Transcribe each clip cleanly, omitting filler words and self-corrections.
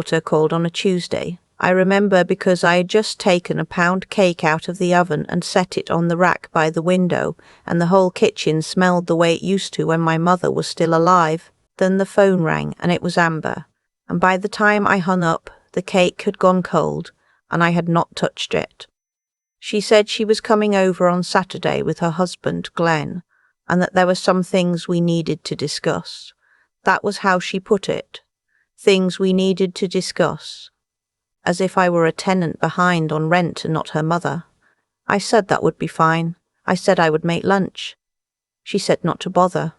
daughter called on a Tuesday. I remember because I had just taken a pound cake out of the oven and set it on the rack by the window, and the whole kitchen smelled the way it used to when my mother was still alive. Then the phone rang, and it was Amber, and by the time I hung up, the cake had gone cold, and I had not touched it. She said she was coming over on Saturday with her husband, Glenn, and that there were some things we needed to discuss. That was how she put it. Things we needed to discuss. As if I were a tenant behind on rent and not her mother. I said that would be fine. I said I would make lunch. She said not to bother.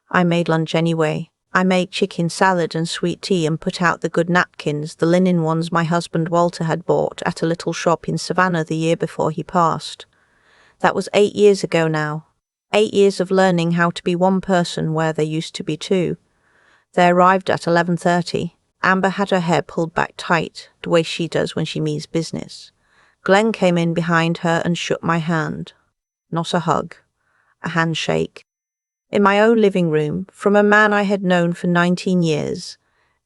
I made lunch anyway. I made chicken salad and sweet tea and put out the good napkins, the linen ones my husband Walter had bought at a little shop in Savannah the year before he passed. That was 8 years ago now. 8 years of learning how to be one person where there used to be two. They arrived at 11:30. Amber had her hair pulled back tight, the way she does when she means business. Glenn came in behind her and shook my hand. Not a hug. A handshake. In my own living room, from a man I had known for 19 years.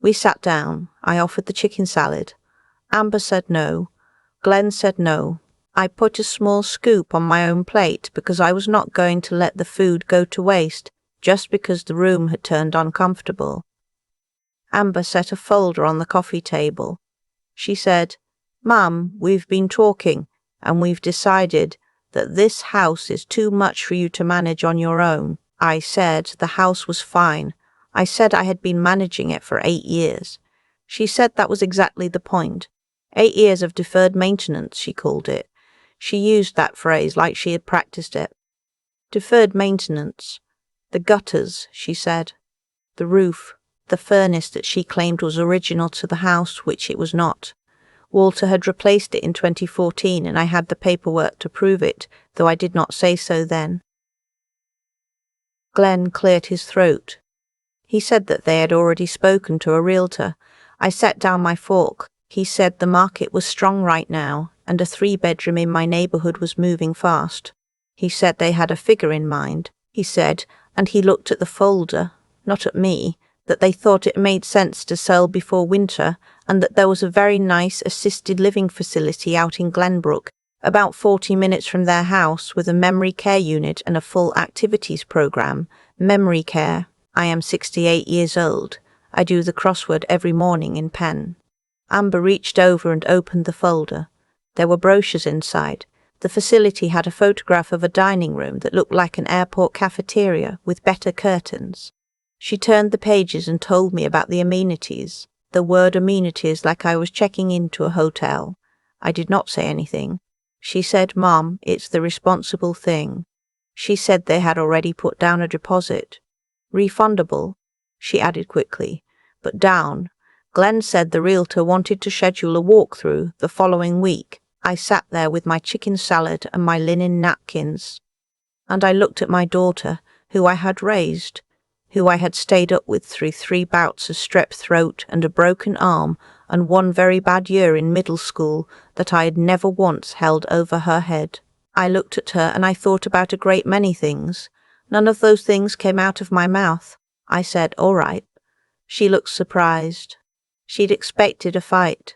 We sat down. I offered the chicken salad. Amber said no. Glenn said no. I put a small scoop on my own plate because I was not going to let the food go to waste just because the room had turned uncomfortable. Amber set a folder on the coffee table. She said, "Mum, we've been talking, and we've decided that this house is too much for you to manage on your own." I said the house was fine. I said I had been managing it for 8 years. She said that was exactly the point. 8 years of deferred maintenance, she called it. She used that phrase like she had practiced it. Deferred maintenance. The gutters, she said. The roof. The furnace that she claimed was original to the house, which it was not. Walter had replaced it in 2014, and I had the paperwork to prove it, though I did not say so then. Glenn cleared his throat. He said that they had already spoken to a realtor. I set down my fork. He said the market was strong right now, and a 3-bedroom in my neighborhood was moving fast. He said they had a figure in mind. He said, and he looked at the folder, not at me, that they thought it made sense to sell before winter, and that there was a very nice assisted living facility out in Glenbrook, about 40 minutes from their house, with a memory care unit and a full activities program. Memory care. I am 68 years old. I do the crossword every morning in pen. Amber reached over and opened the folder. There were brochures inside. The facility had a photograph of a dining room that looked like an airport cafeteria with better curtains. She turned the pages and told me about the amenities. The word amenities, like I was checking into a hotel. I did not say anything. She said, "Mom, it's the responsible thing." She said they had already put down a deposit. Refundable, she added quickly, but down. Glenn said the realtor wanted to schedule a walkthrough the following week. I sat there with my chicken salad and my linen napkins. And I looked at my daughter, who I had raised, who I had stayed up with through 3 bouts of strep throat and a broken arm and 1 very bad year in middle school that I had never once held over her head. I looked at her and I thought about a great many things. None of those things came out of my mouth. I said, "All right." She looked surprised. She'd expected a fight.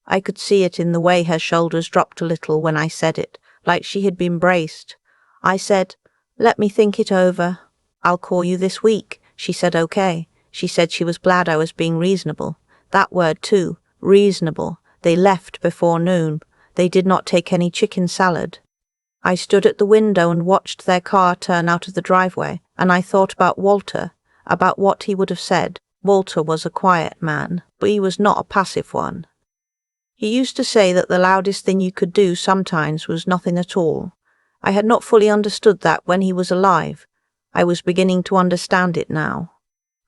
I could see it in the way her shoulders dropped a little when I said it, like she had been braced. I said, "Let me think it over. I'll call you this week." She said okay. She said she was glad I was being reasonable. That word too, reasonable. They left before noon. They did not take any chicken salad. I stood at the window and watched their car turn out of the driveway, and I thought about Walter, about what he would have said. Walter was a quiet man, but he was not a passive one. He used to say that the loudest thing you could do sometimes was nothing at all. I had not fully understood that when he was alive. I was beginning to understand it now.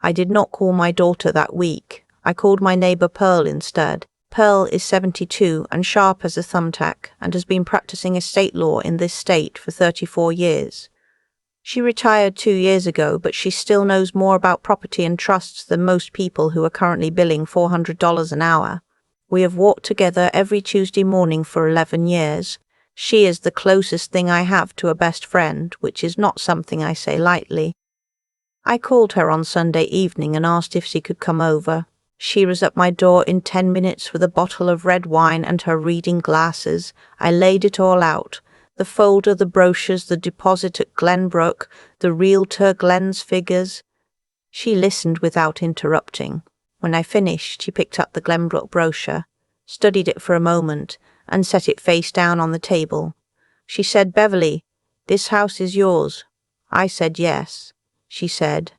I did not call my daughter that week. I called my neighbor Pearl instead. Pearl is 72 and sharp as a thumbtack and has been practicing estate law in this state for 34 years. She retired 2 years ago, but she still knows more about property and trusts than most people who are currently billing $400 an hour. We have walked together every Tuesday morning for 11 years. She is the closest thing I have to a best friend, which is not something I say lightly. I called her on Sunday evening and asked if she could come over. She was at my door in 10 minutes with a bottle of red wine and her reading glasses. I laid it all out. The folder, the brochures, the deposit at Glenbrook, the realtor, Glenn's figures. She listened without interrupting. When I finished, she picked up the Glenbrook brochure, studied it for a moment, and set it face down on the table. She said, "Beverly, this house is yours." I said, "Yes." She said,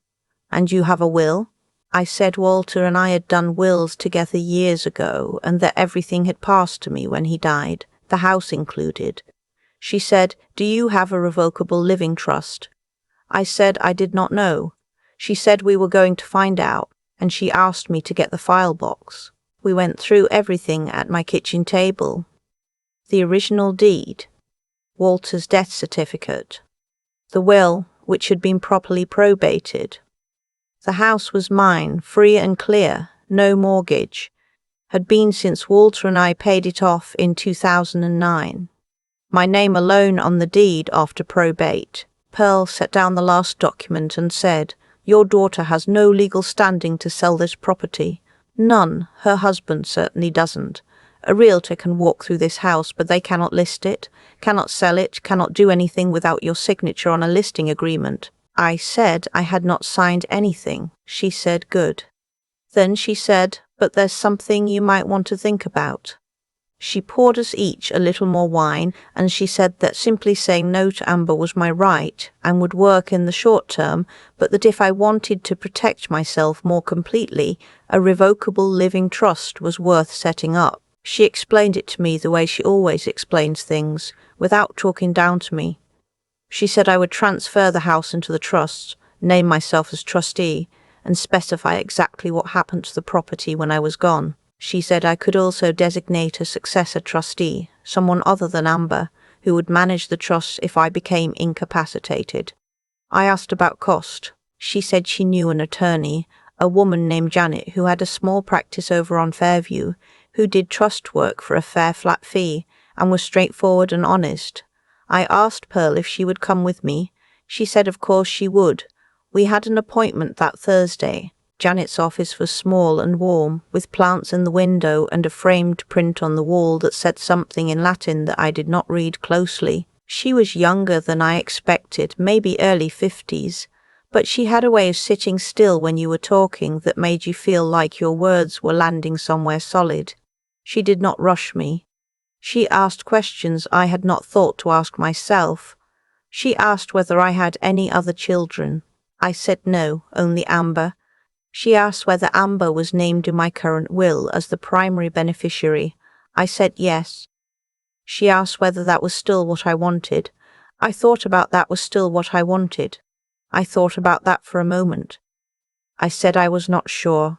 "And you have a will?" I said Walter and I had done wills together years ago, and that everything had passed to me when he died, the house included. She said, "Do you have a revocable living trust?" I said I did not know. She said we were going to find out, and she asked me to get the file box. We went through everything at my kitchen table. The original deed, Walter's death certificate, the will, which had been properly probated. The house was mine, free and clear, no mortgage. Had been since Walter and I paid it off in 2009. My name alone on the deed after probate. Pearl set down the last document and said, "Your daughter has no legal standing to sell this property. None. Her husband certainly doesn't. A realtor can walk through this house, but they cannot list it, cannot sell it, cannot do anything without your signature on a listing agreement." I said I had not signed anything. She said, "Good." Then she said, "But there's something you might want to think about." She poured us each a little more wine, and she said that simply saying no to Amber was my right and would work in the short term, but that if I wanted to protect myself more completely, a revocable living trust was worth setting up. She explained it to me the way she always explains things, without talking down to me. She said I would transfer the house into the trust, name myself as trustee, and specify exactly what happened to the property when I was gone. She said I could also designate a successor trustee, someone other than Amber, who would manage the trust if I became incapacitated. I asked about cost. She said she knew an attorney, a woman named Janet, who had a small practice over on Fairview, who did trust work for a fair flat fee, and was straightforward and honest. I asked Pearl if she would come with me. She said of course she would. We had an appointment that Thursday. Janet's office was small and warm, with plants in the window and a framed print on the wall that said something in Latin that I did not read closely. She was younger than I expected, maybe early 50s, but she had a way of sitting still when you were talking that made you feel like your words were landing somewhere solid. She did not rush me. She asked questions I had not thought to ask myself. She asked whether I had any other children. I said no, only Amber. She asked whether Amber was named in my current will as the primary beneficiary. I said yes. She asked whether that was still what I wanted. I thought about that was still what I wanted. I thought about that for a moment. I said I was not sure.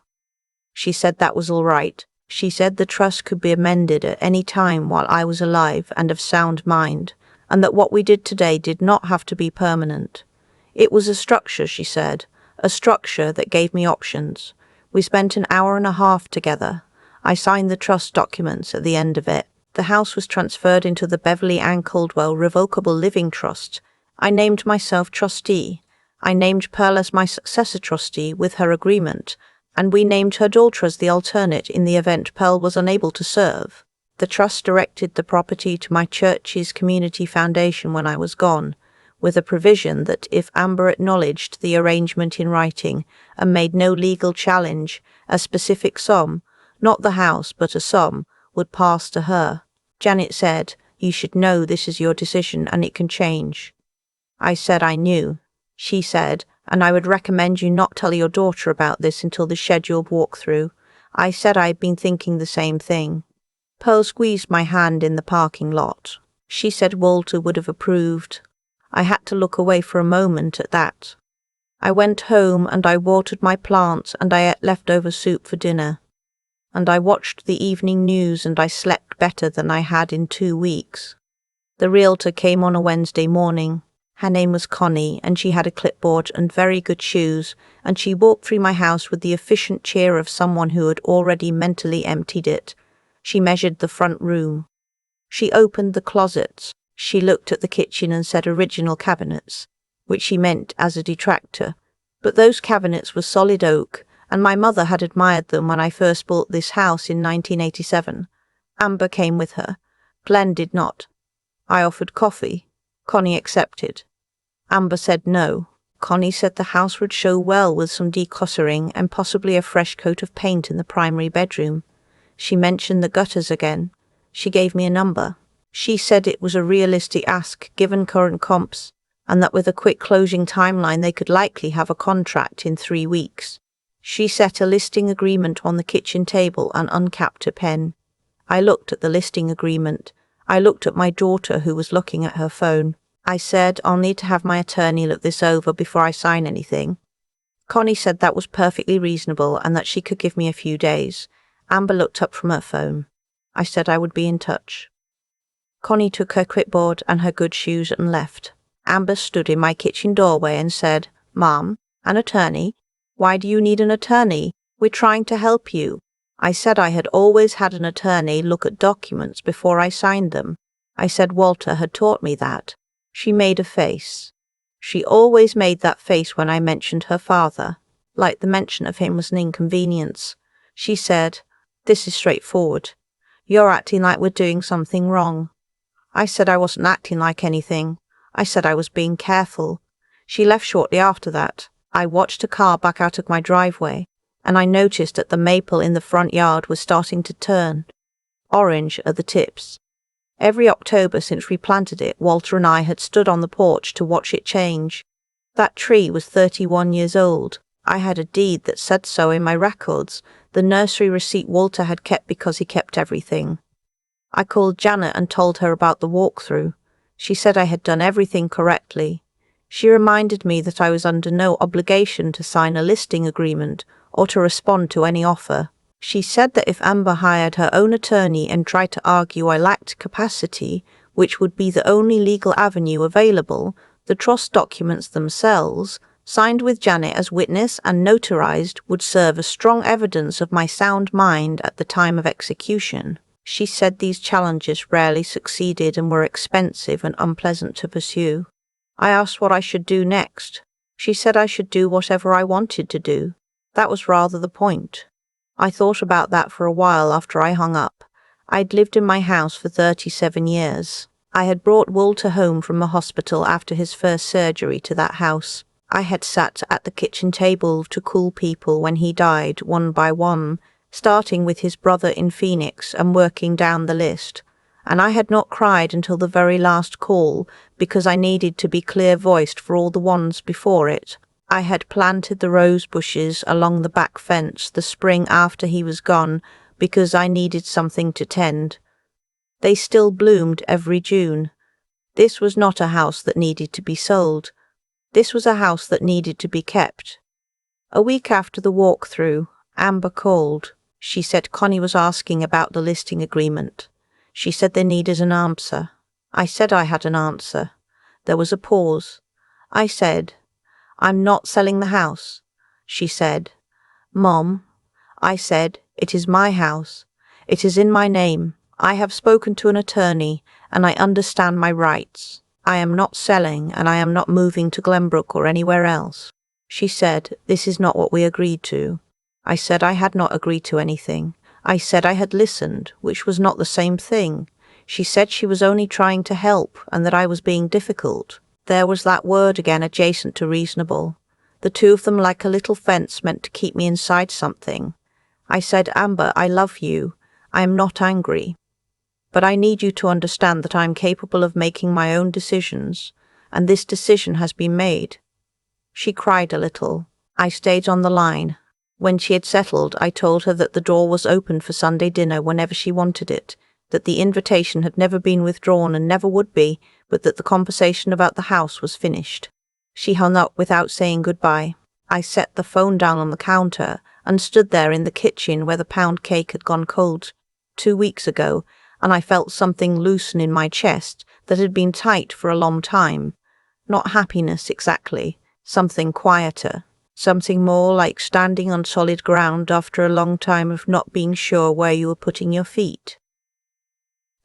She said that was all right. She said the trust could be amended at any time while I was alive and of sound mind, and that what we did today did not have to be permanent. It was a structure, she said, a structure that gave me options. We spent an hour and a half together. I signed the trust documents at the end of it. The house was transferred into the Beverly Ann Caldwell Revocable Living Trust. I named myself trustee. I named Pearl as my successor trustee with her agreement, and we named her daughter as the alternate in the event Pearl was unable to serve. The trust directed the property to my church's community foundation when I was gone, with a provision that if Amber acknowledged the arrangement in writing and made no legal challenge, a specific sum, not the house but a sum, would pass to her. Janet said, "You should know this is your decision and it can change." I said I knew. She said, "And I would recommend you not tell your daughter about this until the scheduled walkthrough." I said I had been thinking the same thing. Pearl squeezed my hand in the parking lot. She said Walter would have approved. I had to look away for a moment at that. I went home and I watered my plants and I ate leftover soup for dinner. And I watched the evening news and I slept better than I had in 2 weeks. The realtor came on a Wednesday morning. Her name was Connie, and she had a clipboard and very good shoes, and she walked through my house with the efficient cheer of someone who had already mentally emptied it. She measured the front room. She opened the closets. She looked at the kitchen and said original cabinets, which she meant as a detractor. But those cabinets were solid oak, and my mother had admired them when I first bought this house in 1987. Amber came with her. Glenn did not. I offered coffee. Connie accepted. Amber said no. Connie said the house would show well with some decluttering and possibly a fresh coat of paint in the primary bedroom. She mentioned the gutters again. She gave me a number. She said it was a realistic ask given current comps, and that with a quick closing timeline they could likely have a contract in 3 weeks. She set a listing agreement on the kitchen table and uncapped a pen. I looked at the listing agreement. I looked at my daughter who was looking at her phone. I said, I'll need to have my attorney look this over before I sign anything. Connie said that was perfectly reasonable and that she could give me a few days. Amber looked up from her phone. I said I would be in touch. Connie took her clipboard and her good shoes and left. Amber stood in my kitchen doorway and said, Mom, an attorney? Why do you need an attorney? We're trying to help you. I said I had always had an attorney look at documents before I signed them. I said Walter had taught me that. She made a face. She always made that face when I mentioned her father, like the mention of him was an inconvenience. She said, This is straightforward. You're acting like we're doing something wrong. I said I wasn't acting like anything. I said I was being careful. She left shortly after that. I watched a car back out of my driveway, and I noticed that the maple in the front yard was starting to turn orange at the tips. Every October since we planted it, Walter and I had stood on the porch to watch it change. That tree was 31 years old. I had a deed that said so in my records, the nursery receipt Walter had kept because he kept everything. I called Janet and told her about the walkthrough. She said I had done everything correctly. She reminded me that I was under no obligation to sign a listing agreement or to respond to any offer. She said that if Amber hired her own attorney and tried to argue I lacked capacity, which would be the only legal avenue available, the trust documents themselves, signed with Janet as witness and notarized, would serve as strong evidence of my sound mind at the time of execution. She said these challenges rarely succeeded and were expensive and unpleasant to pursue. I asked what I should do next. She said I should do whatever I wanted to do. That was rather the point. I thought about that for a while after I hung up. I'd lived in my house for 37 years. I had brought Walter home from the hospital after his first surgery to that house. I had sat at the kitchen table to cool people when he died, one by one, starting with his brother in Phoenix and working down the list. And I had not cried until the very last call because I needed to be clear-voiced for all the ones before it. I had planted the rose bushes along the back fence the spring after he was gone because I needed something to tend. They still bloomed every June. This was not a house that needed to be sold. This was a house that needed to be kept. A week after the walkthrough, Amber called. She said Connie was asking about the listing agreement. She said they needed an answer. I said I had an answer. There was a pause. I said, I'm not selling the house. She said, Mom. I said, it is my house. It is in my name. I have spoken to an attorney, and I understand my rights. I am not selling, and I am not moving to Glenbrook or anywhere else. She said, this is not what we agreed to. I said I had not agreed to anything. I said I had listened, which was not the same thing. She said she was only trying to help, and that I was being difficult. There was that word again adjacent to reasonable. The two of them like a little fence meant to keep me inside something. I said, Amber, I love you. I am not angry. But I need you to understand that I am capable of making my own decisions, and this decision has been made. She cried a little. I stayed on the line. When she had settled, I told her that the door was open for Sunday dinner whenever she wanted it, that the invitation had never been withdrawn and never would be, but that the conversation about the house was finished. She hung up without saying goodbye. I set the phone down on the counter and stood there in the kitchen where the pound cake had gone cold 2 weeks ago, and I felt something loosen in my chest that had been tight for a long time. Not happiness exactly, something quieter, something more like standing on solid ground after a long time of not being sure where you were putting your feet.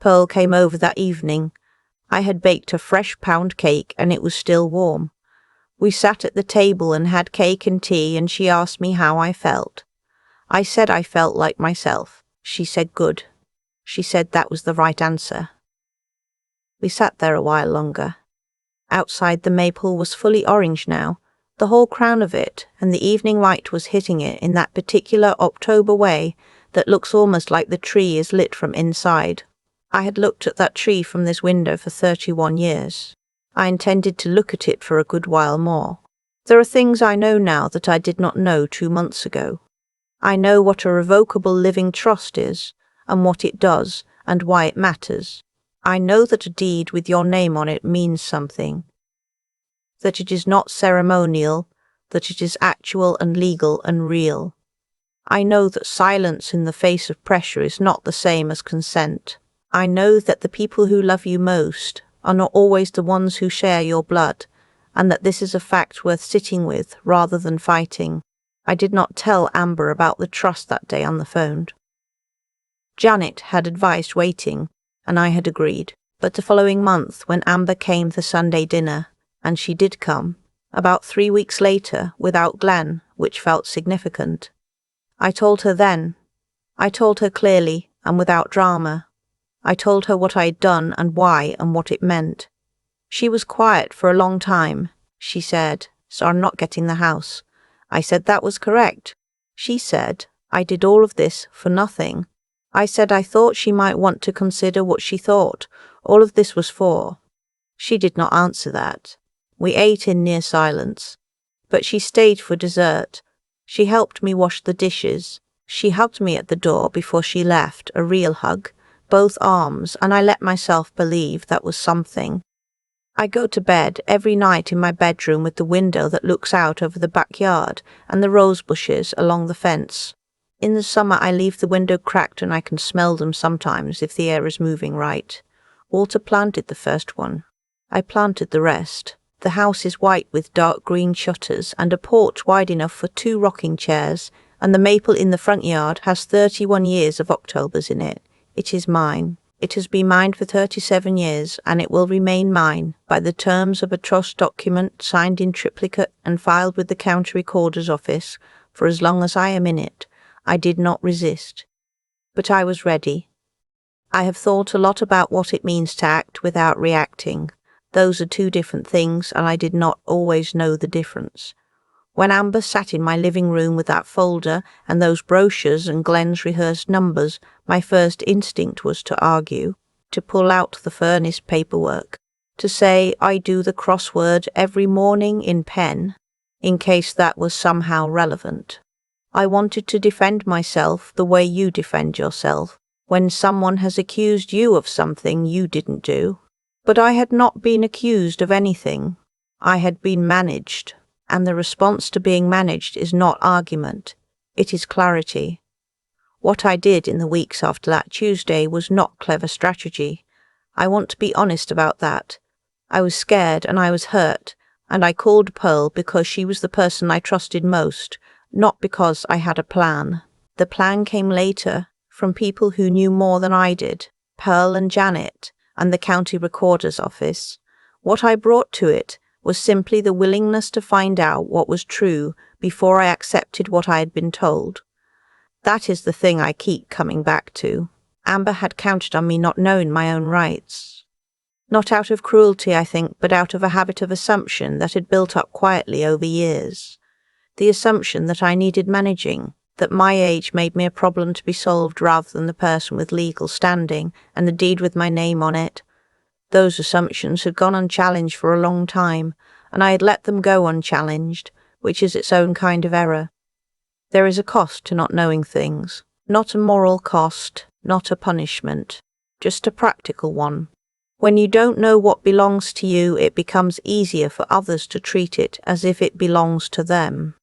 Pearl came over that evening. I had baked a fresh pound cake and it was still warm. We sat at the table and had cake and tea, and she asked me how I felt. I said I felt like myself. She said good. She said that was the right answer. We sat there a while longer. Outside, the maple was fully orange now, the whole crown of it, and the evening light was hitting it in that particular October way that looks almost like the tree is lit from inside. I had looked at that tree from this window for 31 years. I intended to look at it for a good while more. There are things I know now that I did not know 2 months ago. I know what a revocable living trust is, and what it does, and why it matters. I know that a deed with your name on it means something, that it is not ceremonial, that it is actual and legal and real. I know that silence in the face of pressure is not the same as consent. I know that the people who love you most are not always the ones who share your blood, and that this is a fact worth sitting with rather than fighting. I did not tell Amber about the trust that day on the phone. Janet had advised waiting, and I had agreed. But the following month, when Amber came for Sunday dinner, and she did come, about 3 weeks later, without Glenn, which felt significant. I told her then. I told her clearly and without drama. I told her what I had done and why and what it meant. She was quiet for a long time. She said, "So I'm not getting the house." I said that was correct. She said, "I did all of this for nothing." I said I thought she might want to consider what she thought all of this was for. She did not answer that. We ate in near silence. But she stayed for dessert. She helped me wash the dishes. She hugged me at the door before she left, a real hug, both arms, and I let myself believe that was something. I go to bed every night in my bedroom with the window that looks out over the backyard and the rose bushes along the fence. In the summer I leave the window cracked and I can smell them sometimes if the air is moving right. Walter planted the first one. I planted the rest. The house is white with dark green shutters and a porch wide enough for 2 rocking chairs, and the maple in the front yard has 31 years of Octobers in it. It is mine. It has been mine for 37 years, and it will remain mine by the terms of a trust document signed in triplicate and filed with the county recorder's office for as long as I am in it. I did not resist. But I was ready. I have thought a lot about what it means to act without reacting. Those are 2 different things, and I did not always know the difference. When Amber sat in my living room with that folder and those brochures and Glenn's rehearsed numbers, my first instinct was to argue, to pull out the furnace paperwork, to say I do the crossword every morning in pen, in case that was somehow relevant. I wanted to defend myself the way you defend yourself when someone has accused you of something you didn't do. But I had not been accused of anything. I had been managed. And the response to being managed is not argument, it is clarity. What I did in the weeks after that Tuesday was not clever strategy. I want to be honest about that. I was scared and I was hurt, and I called Pearl because she was the person I trusted most, not because I had a plan. The plan came later, from people who knew more than I did, Pearl and Janet, and the county recorder's office. What I brought to it was simply the willingness to find out what was true before I accepted what I had been told. That is the thing I keep coming back to. Amber had counted on me not knowing my own rights. Not out of cruelty, I think, but out of a habit of assumption that had built up quietly over years. The assumption that I needed managing, that my age made me a problem to be solved rather than the person with legal standing and the deed with my name on it. Those assumptions had gone unchallenged for a long time, and I had let them go unchallenged, which is its own kind of error. There is a cost to not knowing things, not a moral cost, not a punishment, just a practical one. When you don't know what belongs to you, it becomes easier for others to treat it as if it belongs to them.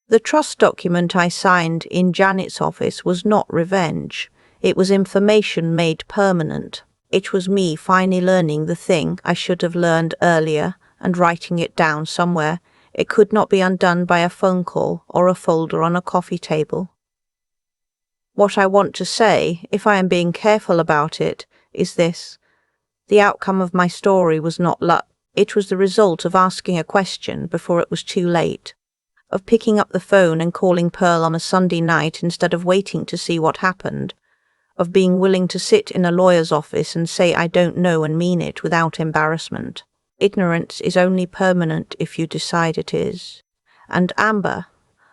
The trust document I signed in Janet's office was not revenge. It was information made permanent. It was me finally learning the thing I should have learned earlier and writing it down somewhere. It could not be undone by a phone call or a folder on a coffee table. What I want to say, if I am being careful about it, is this. The outcome of my story was not luck. It was the result of asking a question before it was too late, of picking up the phone and calling Pearl on a Sunday night instead of waiting to see what happened, of being willing to sit in a lawyer's office and say I don't know and mean it without embarrassment. Ignorance is only permanent if you decide it is. And Amber,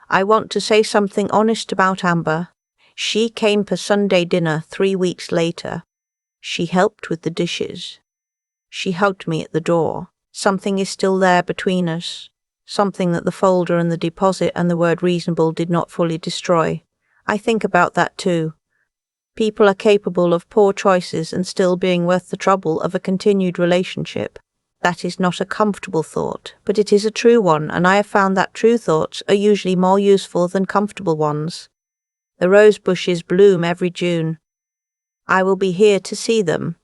I want to say something honest about Amber. She came for Sunday dinner 3 weeks later. She helped with the dishes. She hugged me at the door. Something is still there between us. Something that the folder and the deposit and the word reasonable did not fully destroy. I think about that too. People are capable of poor choices and still being worth the trouble of a continued relationship. That is not a comfortable thought, but it is a true one, and I have found that true thoughts are usually more useful than comfortable ones. The rose bushes bloom every June. I will be here to see them.